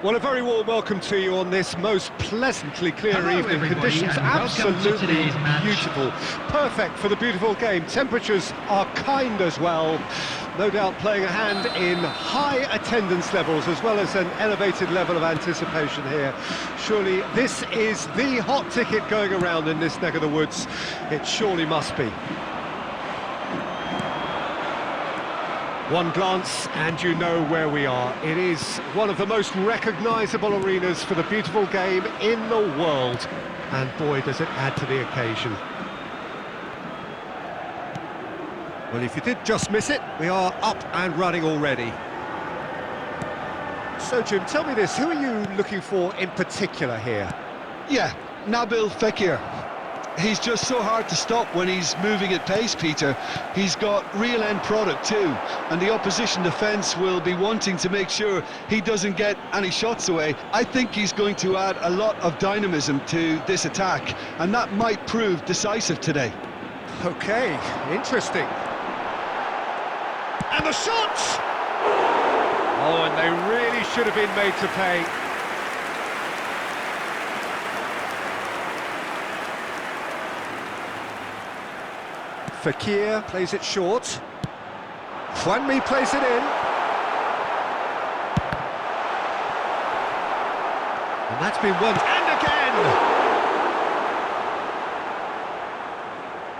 Well, a very warm welcome to you on this most pleasantly clear Hello, evening. everybody, Conditions and welcome to absolutely today's match. beautiful. Perfect for the beautiful game. Temperatures are kind as well. No doubt playing a hand in high attendance levels as well as an elevated level of anticipation here. Surely this is the hot ticket going around in this neck of the woods. It surely must be. One glance and you know where we are. It is one of the most recognisable arenas for the beautiful game in the world. And boy, does it add to the occasion. Well, if you did just miss it, we are up and running already. So, Jim, tell me this, who are you looking for in particular here? Yeah, Nabil Fekir. He's just so hard to stop when he's moving at pace, Peter. He's got real end product too, and the opposition defence will be wanting to make sure he doesn't get any shots away. I think he's going to add a lot of dynamism to this attack, and that might prove decisive today. Okay, interesting. And the shots! Oh, and they really should have been made to pay. Fekir plays it short. Juanmi plays it in. And that's been won. And again!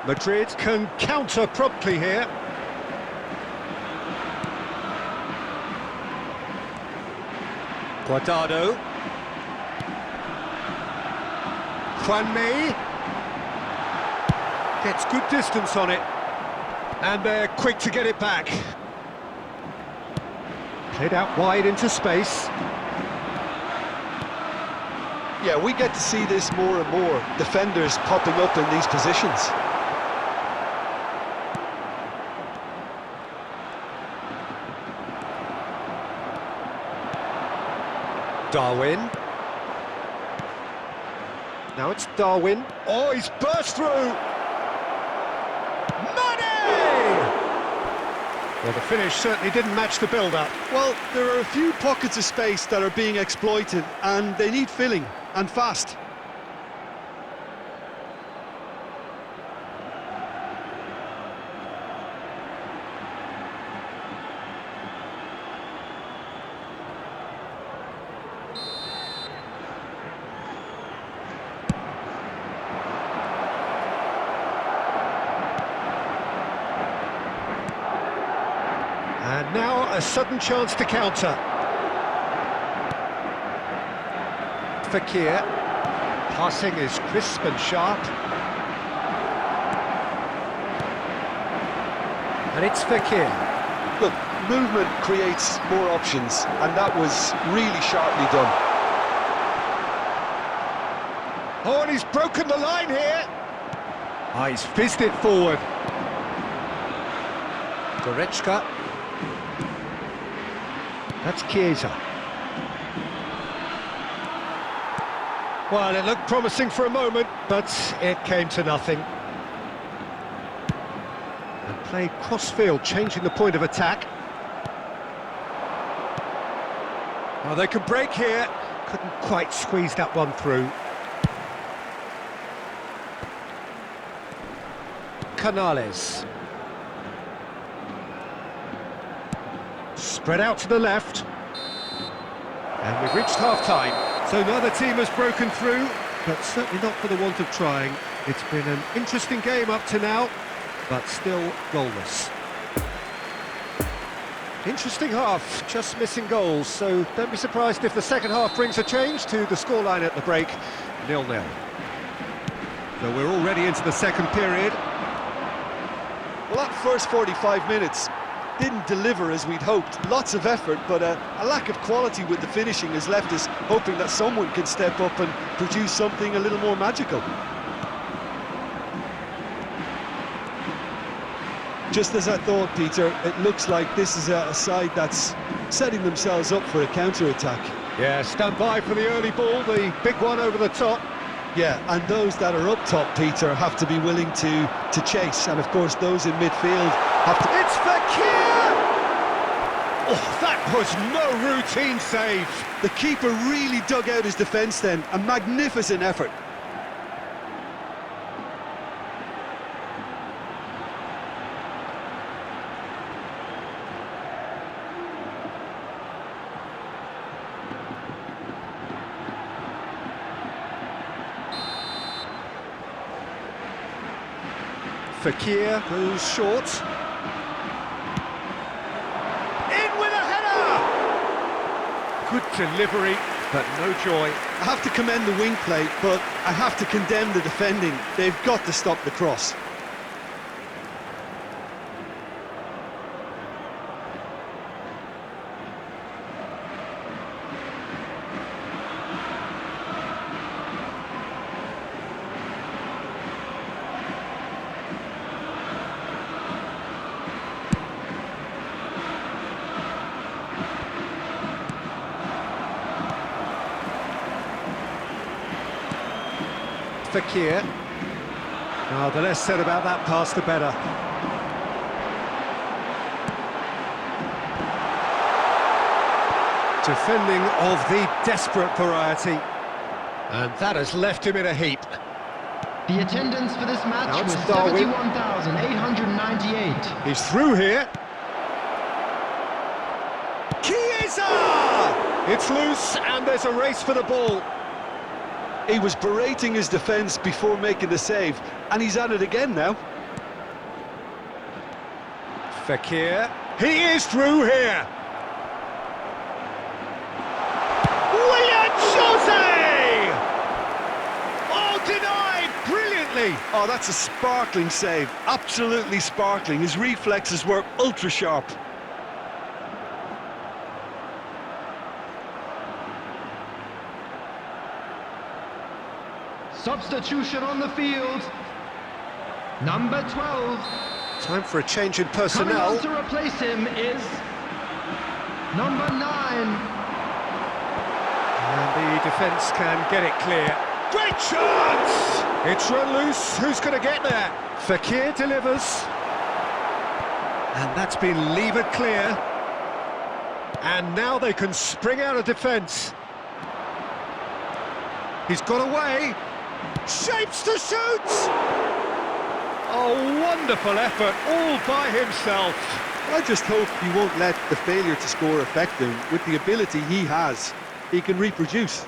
Madrid can counter promptly here. Guardado. Juanmi. Gets good distance on it, and they're quick to get it back. Played out wide into space. Yeah, we get to see this more and more, defenders popping up in these positions. Darwin. Now it's Darwin. Oh, he's burst through! Well, the finish certainly didn't match the build-up. Well, there are a few pockets of space that are being exploited, and they need filling, and fast. And now a sudden chance to counter. Fekir. Passing is crisp and sharp. And it's Fekir. Look, movement creates more options, and that was really sharply done. Oh, and he's broken the line here. Ah, he's fizzed it forward. Goretzka. That's Chiesa. Well, it looked promising for a moment, but it came to nothing. And played cross-field, changing the point of attack. Well, they could break here. Couldn't quite squeeze that one through. Canales. Spread out to the left. And we've reached half-time. So neither team has broken through, but certainly not for the want of trying. It's been an interesting game up to now, but still goalless. Interesting half, just missing goals, so don't be surprised if the second half brings a change to the scoreline at the break, 0-0. So we're already into the second period. Well, that first 45 minutes didn't deliver as we'd hoped. Lots of effort, but a lack of quality with the finishing has left us hoping that someone can step up and produce something a little more magical. Just as I thought, Peter, it looks like this is a side that's setting themselves up for a counter-attack. Yeah, stand by for the early ball, the big one over the top. Yeah, and those that are up top, Peter, have to be willing to chase, and of course those in midfield have to... It's Fekir! Oh, that was no routine save. The keeper really dug out his defence then, a magnificent effort. Fekir goes short. In with a header! Good delivery, but no joy. I have to commend the wing play, but I have to condemn the defending. They've got to stop the cross. Fekir. Oh, the less said about that pass, the better. Defending of the desperate variety. And that has left him in a heap. The attendance for this match Now it's was Darwin. 71,898. He's through here. Chiesa! It's loose and there's a race for the ball. He was berating his defence before making the save, and he's at it again now. Fekir. He is through here. William Jose! Oh, denied brilliantly. Oh, that's a sparkling save, absolutely sparkling. His reflexes were ultra sharp. Substitution on the field. Number 12. Time for a change in Coming personnel. on to replace him is number 9. And the defence can get it clear. Great chance! It's run loose. Who's going to get there? Fekir delivers. And that's been levered clear. And now they can spring out of defence. He's got away. Shapes to shoot! Oh, wonderful effort, all by himself. I just hope he won't let the failure to score affect him. With the ability he has, he can reproduce.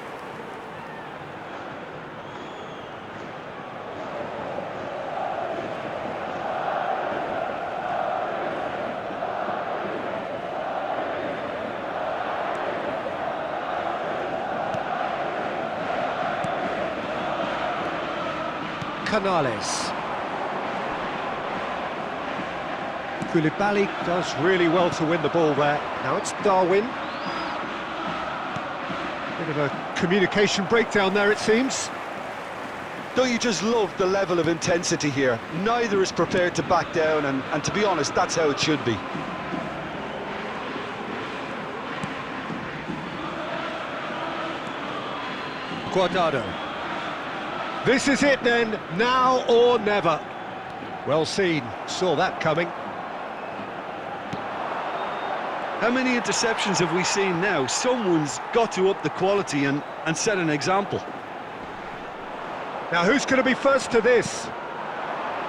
Canales. Koulibaly does really well to win the ball there. Now it's Darwin. Bit of a communication breakdown there, it seems. Don't you just love the level of intensity here? Neither is prepared to back down, and to be honest, that's how it should be. Guardado. This is it then, now or never. Well seen, saw that coming. How many interceptions have we seen now? Someone's got to up the quality and set an example. Now who's going to be first to this?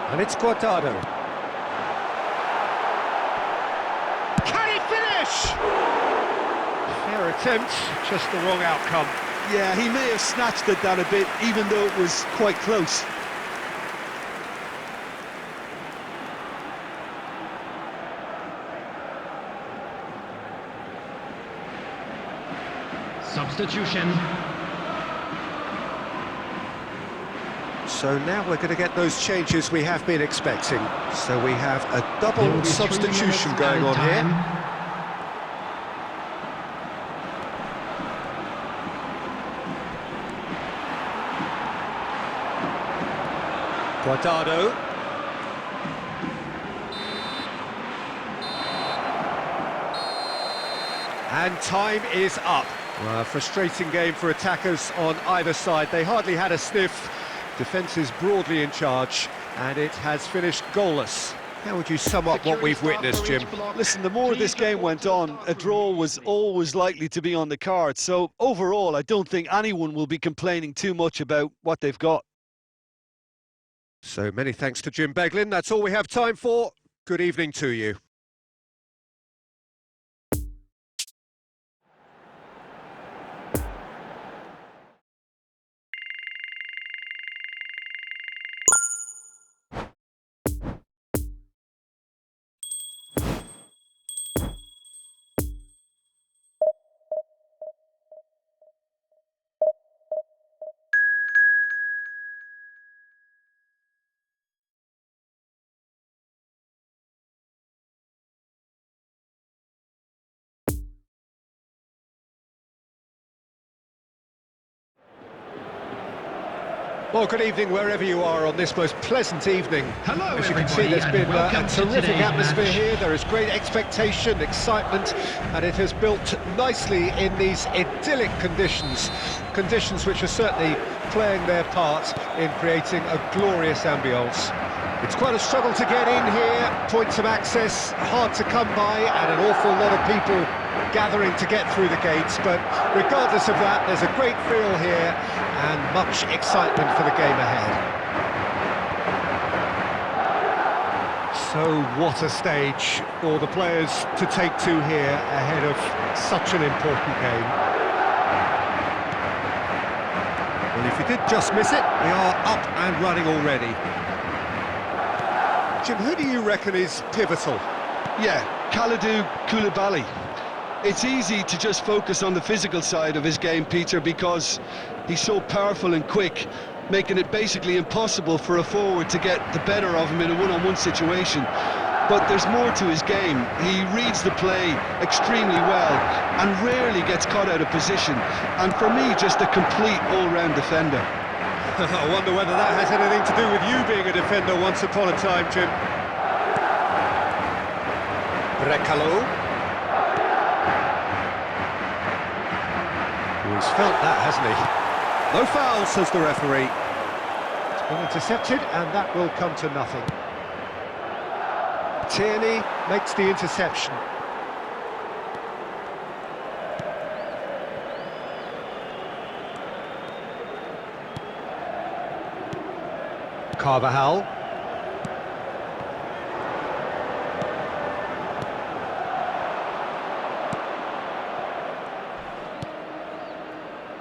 And it's Guardado. Can he finish? Fair attempt, just the wrong outcome. Yeah, he may have snatched at that a bit, even though it was quite close. Substitution. So now we're going to get those changes we have been expecting. So we have a double substitution going on here. Guardado. And time is up. Well, a frustrating game for attackers on either side. They hardly had a sniff. Defence is broadly in charge, and it has finished goalless. How would you sum up what we've witnessed, Jim? Listen, the more this game went on, a draw was always likely to be on the cards. So overall, I don't think anyone will be complaining too much about what they've got. So many thanks to Jim Beglin. That's all we have time for. Good evening to you. Well, good evening wherever you are on this most pleasant evening. Hello, as you can see, everybody, there's been and welcome a to terrific today's atmosphere match. here. There is great expectation, excitement, and it has built nicely in these idyllic conditions. Conditions which are certainly playing their part in creating a glorious ambience. It's quite a struggle to get in here, points of access hard to come by, and an awful lot of people gathering to get through the gates, but regardless of that, there's a great feel here and much excitement for the game ahead. So what a stage for the players to take to here ahead of such an important game. Well, if you did just miss it, we are up and running already. Jim, who do you reckon is pivotal? Yeah, Kalidou Koulibaly. It's easy to just focus on the physical side of his game, Peter, because he's so powerful and quick, making it basically impossible for a forward to get the better of him in a one-on-one situation. But there's more to his game. He reads the play extremely well and rarely gets caught out of position. And for me, just a complete all-round defender. I wonder whether that has anything to do with you being a defender once upon a time, Jim. Brekalo. He's felt that, hasn't he? No foul, says the referee. It's been intercepted, and that will come to nothing. Tierney makes the interception. Carvajal.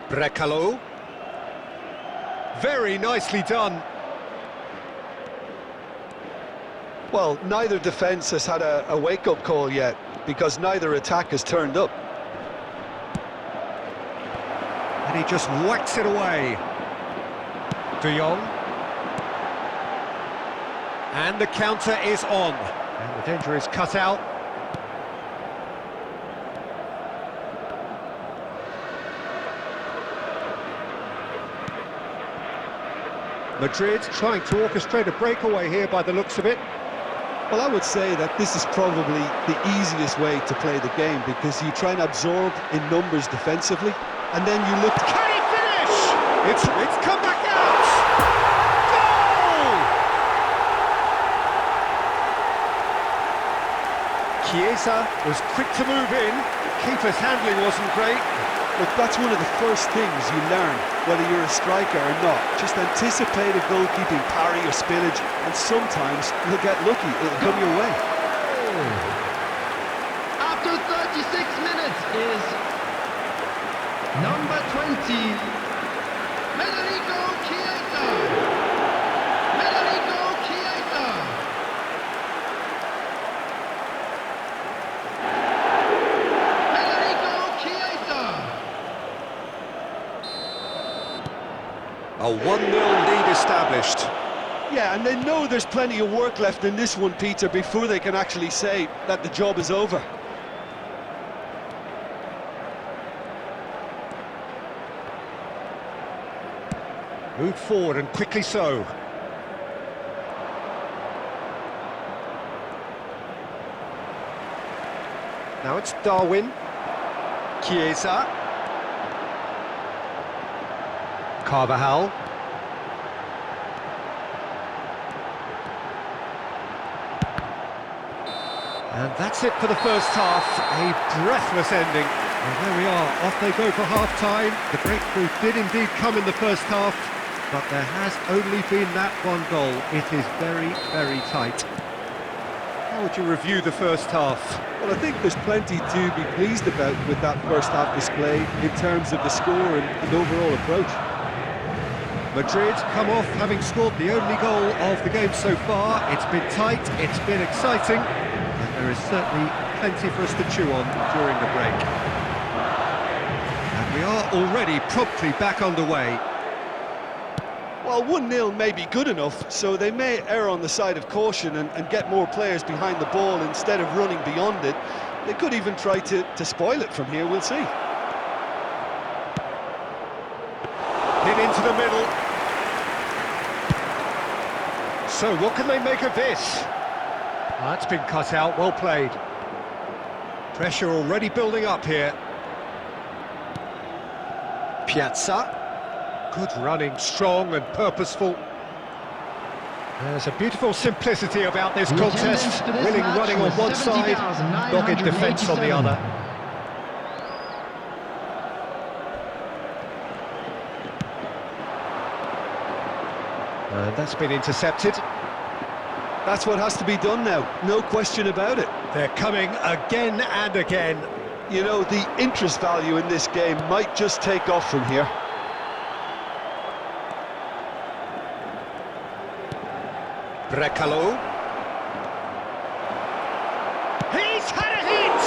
Brekalo. Very nicely done. Well, neither defence has had a wake-up call yet, because neither attack has turned up. And he just whacks it away. De Jong. And the counter is on. And the danger is cut out. Madrid trying to orchestrate a breakaway here by the looks of it. Well, I would say that this is probably the easiest way to play the game because you try and absorb in numbers defensively, and then you look... Can he finish? It's come back out! Goal! Chiesa was quick to move in. Keeper's handling wasn't great. Look, that's one of the first things you learn, whether you're a striker or not. Just anticipate a goalkeeping parry or spillage, and sometimes you'll get lucky, it'll come your way. After 36 minutes is number 20, Federico Chiesa. Federico Chiesa. Federico Chiesa. A 1-0 lead established. Yeah, and they know there's plenty of work left in this one, Peter, before they can actually say that the job is over. Moved forward and quickly so. Now it's Darwin. Chiesa. Carvajal. And that's it for the first half. A breathless ending. And there we are, off they go for half-time. The breakthrough did indeed come in the first half, but there has only been that one goal. It is very, very tight. How would you review the first half? Well, I think there's plenty to be pleased about with that first half display in terms of the score and overall approach. Madrid come off having scored the only goal of the game so far. It's been tight, it's been exciting, and there is certainly plenty for us to chew on during the break. And we are already promptly back underway. Well, 1-0 may be good enough, so they may err on the side of caution and get more players behind the ball instead of running beyond it. They could even try to spoil it from here, we'll see. Hit into the middle. So what can they make of this? That's been cut out, well played. Pressure already building up here. Piazza. Good running, strong and purposeful. There's a beautiful simplicity about this contest. Willing running on one side, dogged defence on the other. And that's been intercepted. That's what has to be done now, no question about it. They're coming again and again. You know, the interest value in this game might just take off from here. Brekalo. He's had a hit!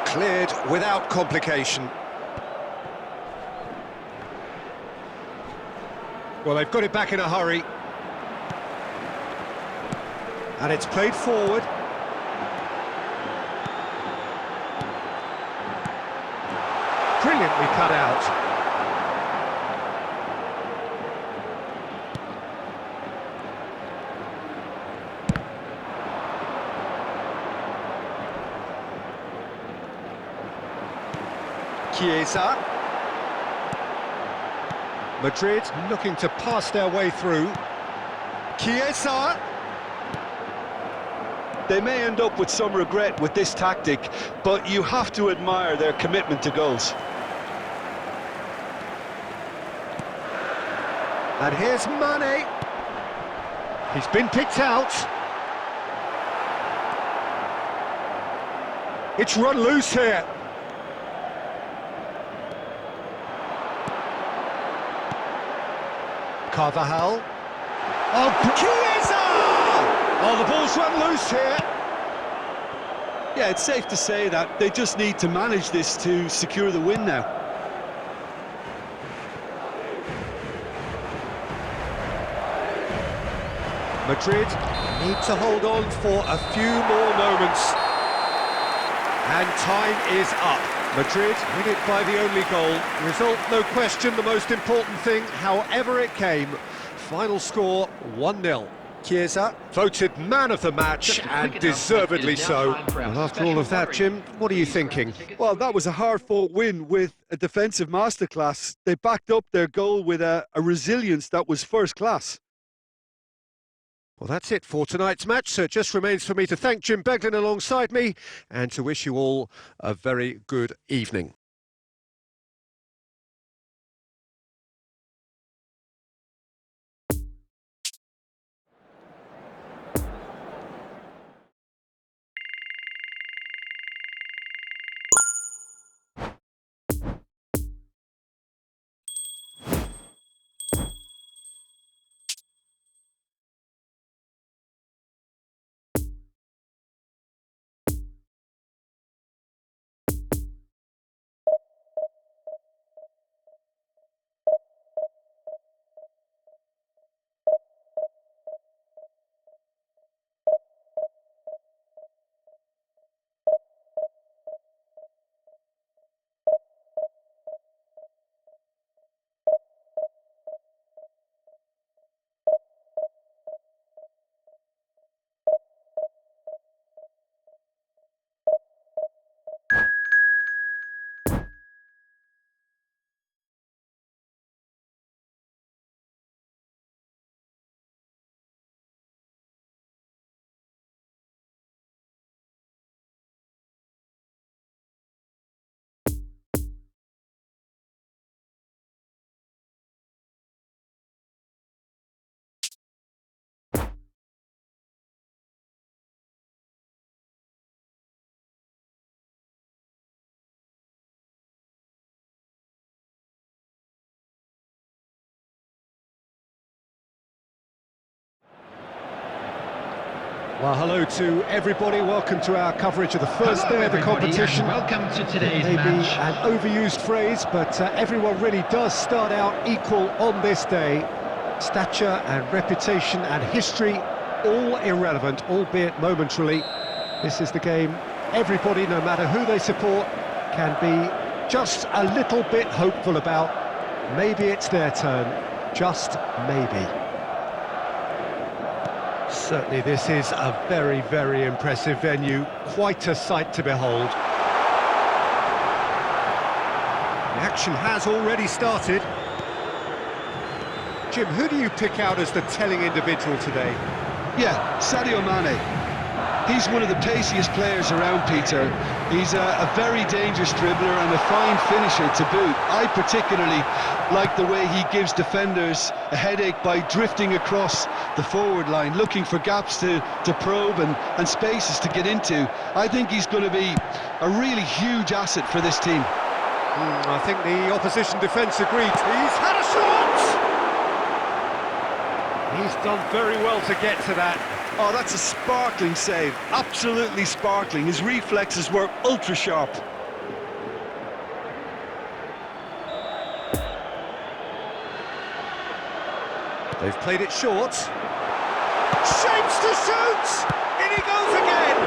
Cleared without complication. Well, they've got it back in a hurry. And it's played forward. Brilliantly cut out. Chiesa. Madrid looking to pass their way through. Chiesa. They may end up with some regret with this tactic, but you have to admire their commitment to goals. And here's Mane. He's been picked out. It's run loose here. Carvajal. Oh, Chiesa! Oh, the ball's run loose here. Yeah, it's safe to say that they just need to manage this to secure the win now. Madrid need to hold on for a few more moments. And time is up. Madrid win it by the only goal. Result, no question, the most important thing, however it came. Final score, 1-0. Chiesa voted man of the match, and deservedly so. Well, after all of that, Jim, what are you thinking? Well, that was a hard-fought win with a defensive masterclass. They backed up their goal with a resilience that was first class. Well, that's it for tonight's match, so it just remains for me to thank Jim Beglin alongside me and to wish you all a very good evening. Well, hello to everybody. Welcome to our coverage of the first day of the competition. Welcome to today's Maybe match. an overused phrase, but everyone really does start out equal on this day. Stature and reputation and history, all irrelevant, albeit momentarily. This is the game everybody, no matter who they support, can be just a little bit hopeful about. Maybe it's their turn, just maybe. Certainly this is a very, very impressive venue, quite a sight to behold. The action has already started. Jim, who do you pick out as the telling individual today? Yeah, Sadio Mane. He's one of the paciest players around, Peter. He's a very dangerous dribbler and a fine finisher to boot. I particularly like the way he gives defenders a headache by drifting across the forward line, looking for gaps to probe and spaces to get into. I think he's going to be a really huge asset for this team. I think the opposition defence agreed. He's had a shot! He's done very well to get to that. Oh, that's a sparkling save, absolutely sparkling. His reflexes were ultra sharp. They've played it short. Shapes to shoot! In he goes again!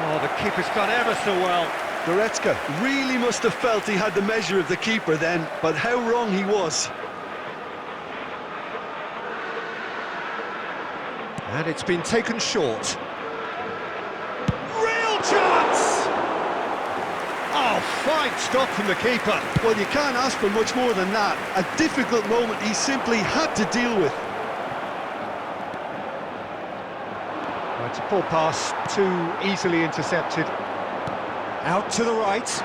Oh, the keeper's done ever so well. Goretzka really must have felt he had the measure of the keeper then, but how wrong he was. And it's been taken short. Real chance! Oh, fine stop from the keeper. Well, you can't ask for much more than that. A difficult moment he simply had to deal with. Well, it's a poor pass, too easily intercepted. Out to the right.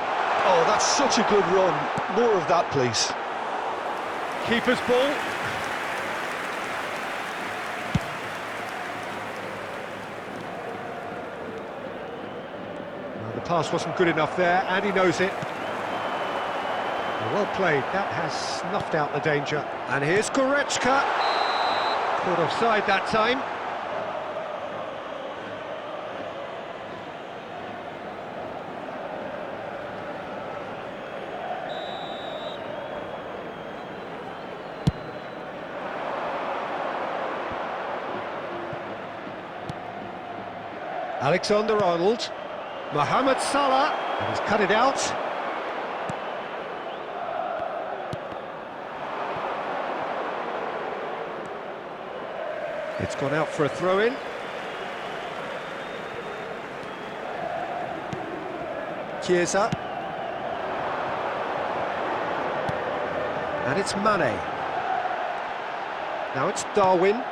Oh, that's such a good run. More of that, please. Keeper's ball. The pass wasn't good enough there, and he knows it. Well played, that has snuffed out the danger. And here's Goretzka. Caught offside that time. Alexander-Arnold. Mohamed Salah. And he's cut it out. It's gone out for a throw-in. Chiesa. And it's Mane. Now it's Darwin.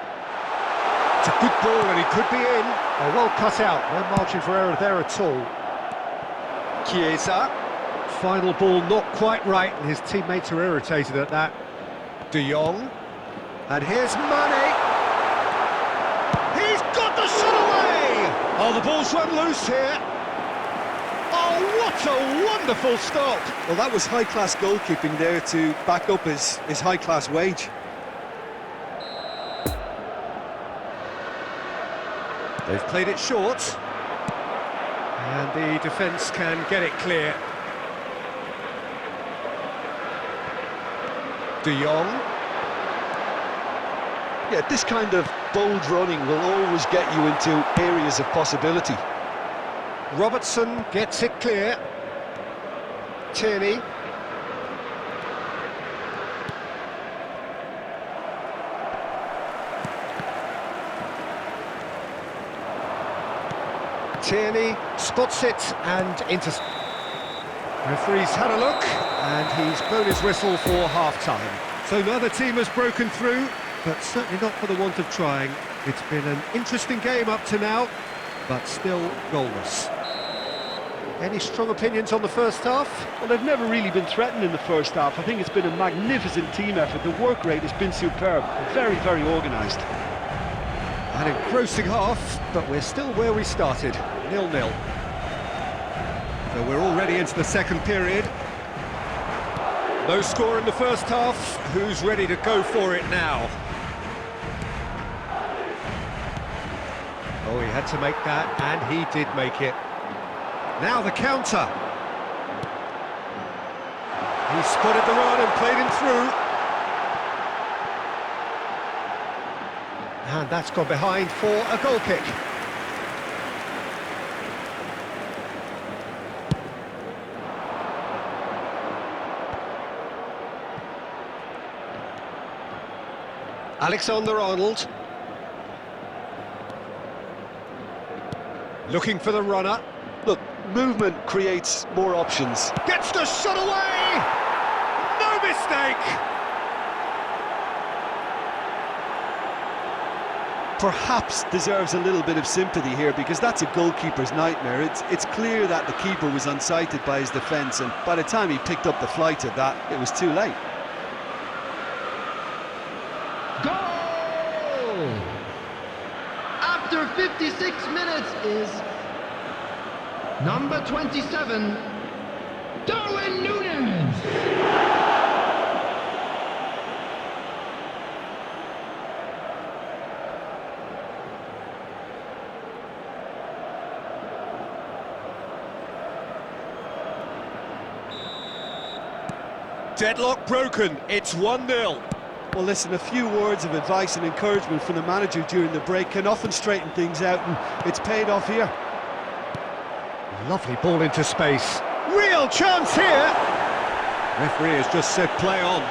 It's a good ball and he could be in. Oh, well cut out. No margin for error there at all. Chiesa. Final ball not quite right, and his teammates are irritated at that. De Jong. And here's Mane. He's got the shot away! Oh, the ball's run loose here. Oh, what a wonderful stop! Well, that was high-class goalkeeping there to back up his high-class wage. They've played it short. And the defence can get it clear. De Jong. Yeah, this kind of bold running will always get you into areas of possibility. Robertson gets it clear. Tierney. Tierney spots it and into... Referee's had a look and he's blown his whistle for half-time. So neither team has broken through, but certainly not for the want of trying. It's been an interesting game up to now, but still goalless. Any strong opinions on the first half? Well, they've never really been threatened in the first half. I think it's been a magnificent team effort. The work rate has been superb. Very, very organised. An engrossing half, but we're still where we started, 0-0. So we're already into the second period. No score in the first half. Who's ready to go for it now? Oh, he had to make that, and he did make it. Now the counter. He spotted the run and played him through. And that's gone behind for a goal kick. Alexander-Arnold. Looking for the runner. Look, movement creates more options. Gets the shot away! No mistake! Perhaps deserves a little bit of sympathy here, because that's a goalkeeper's nightmare. It's clear that the keeper was unsighted by his defence, and by the time he picked up the flight of that, it was too late. Goal! After 56 minutes is number 27, Darwin Núñez. Deadlock broken, it's 1-0. Well, listen, a few words of advice and encouragement from the manager during the break can often straighten things out, and it's paid off here. Lovely ball into space. Real chance here! Referee has just said play on.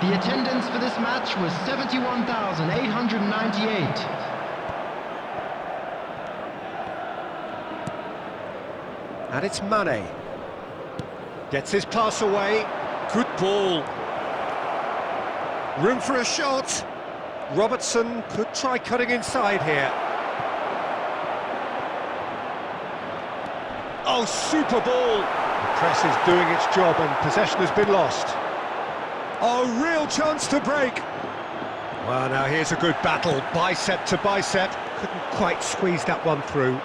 The attendance for this match was 71,898. And it's Mane. Gets his pass away. Good ball. Room for a shot. Robertson could try cutting inside here. Oh, super ball. The press is doing its job and possession has been lost. Oh, real chance to break. Well, now here's a good battle, bicep to bicep. Couldn't quite squeeze that one through.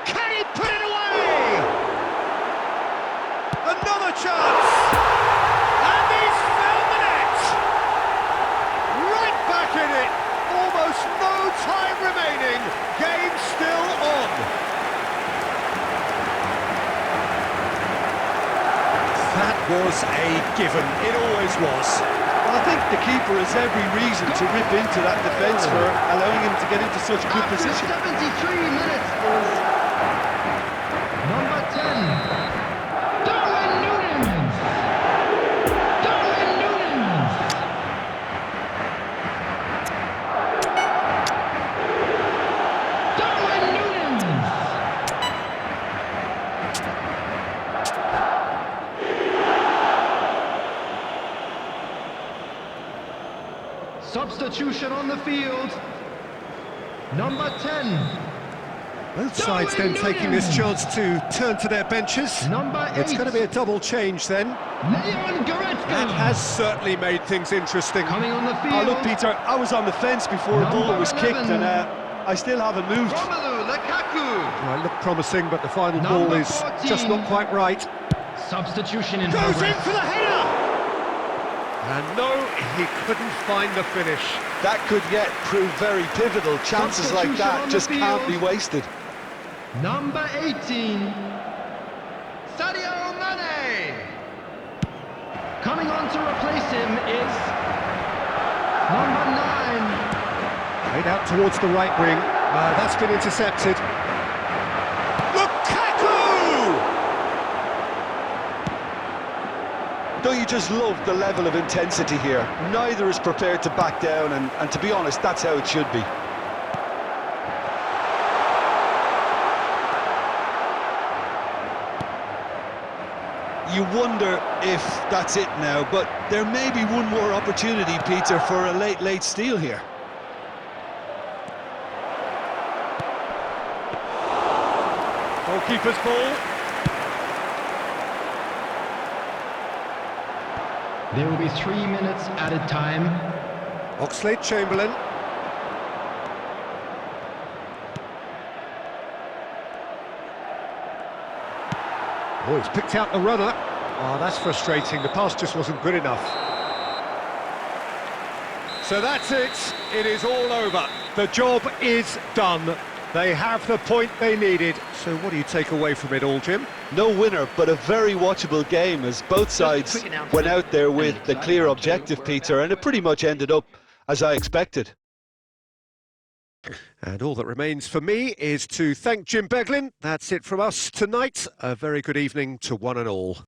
Can he put it away? Another chance! And he's found the net! Right back in it! Almost no time remaining. Game still on. That was a given. It always was. I think the keeper has every reason to rip into that defence for allowing him to get into such good After position. 73 minutes is number 10, Darwin Núñez. Darwin Núñez. Darwin Núñez. Substitution on the field. Number 10. Both sides then taking this chance to turn to their benches. Number 8. It's going to be a double change then. Leon Goretzka. That has certainly made things interesting. Coming on the field. Oh, look, Peter, I was on the fence before the ball Number was kicked, 11. and I still haven't moved. Romelu Lukaku. Well, it looked promising, but the final Number ball is 14. just not quite right. Substitution in Goes progress. in for the header! And no, he couldn't find the finish. That could yet prove very pivotal. Chances like Substitution that on the just can't be field. wasted. Number 18. Sadio Mane. Coming on to replace him is number 9. Played out towards the right wing. That's been intercepted. Lukaku! Don't you just love the level of intensity here? Neither is prepared to back down, and to be honest, that's how it should be. You wonder if that's it now, but there may be one more opportunity, Peter, for a late steal here. Goalkeeper's ball. There will be 3 minutes added time. Oxlade-Chamberlain. Oh, he's picked out the runner. Oh, that's frustrating. The pass just wasn't good enough. So that's it. It is all over. The job is done. They have the point they needed. So what do you take away from it all, Jim? No winner, but a very watchable game as both sides went out there with the clear objective, Peter, and it pretty much ended up as I expected. And all that remains for me is to thank Jim Beglin. That's it from us tonight. A very good evening to one and all.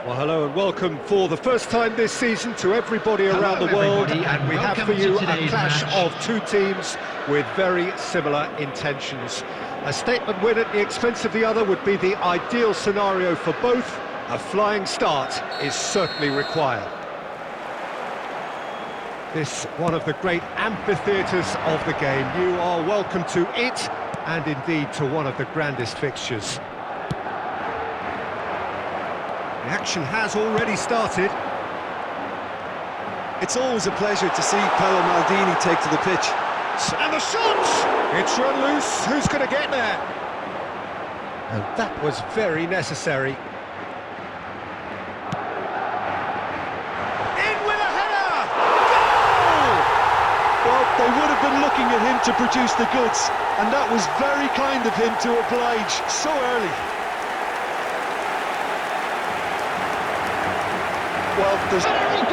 Well, hello and welcome for the first time this season to everybody around the world, everybody, and we have for welcome you to a today's clash match. of two teams with very similar intentions. A statement win at the expense of the other would be the ideal scenario for both. A flying start is certainly required. This one of the great amphitheatres of the game. You are welcome to it, and indeed to one of the grandest fixtures. The action has already started. It's always a pleasure to see Paolo Maldini take to the pitch. And the shot! It's run loose. Who's going to get there? And that was very necessary. In with a header! Goal! Well, they would have been looking at him to produce the goods, and that was very kind of him to oblige so early. Well, there's Very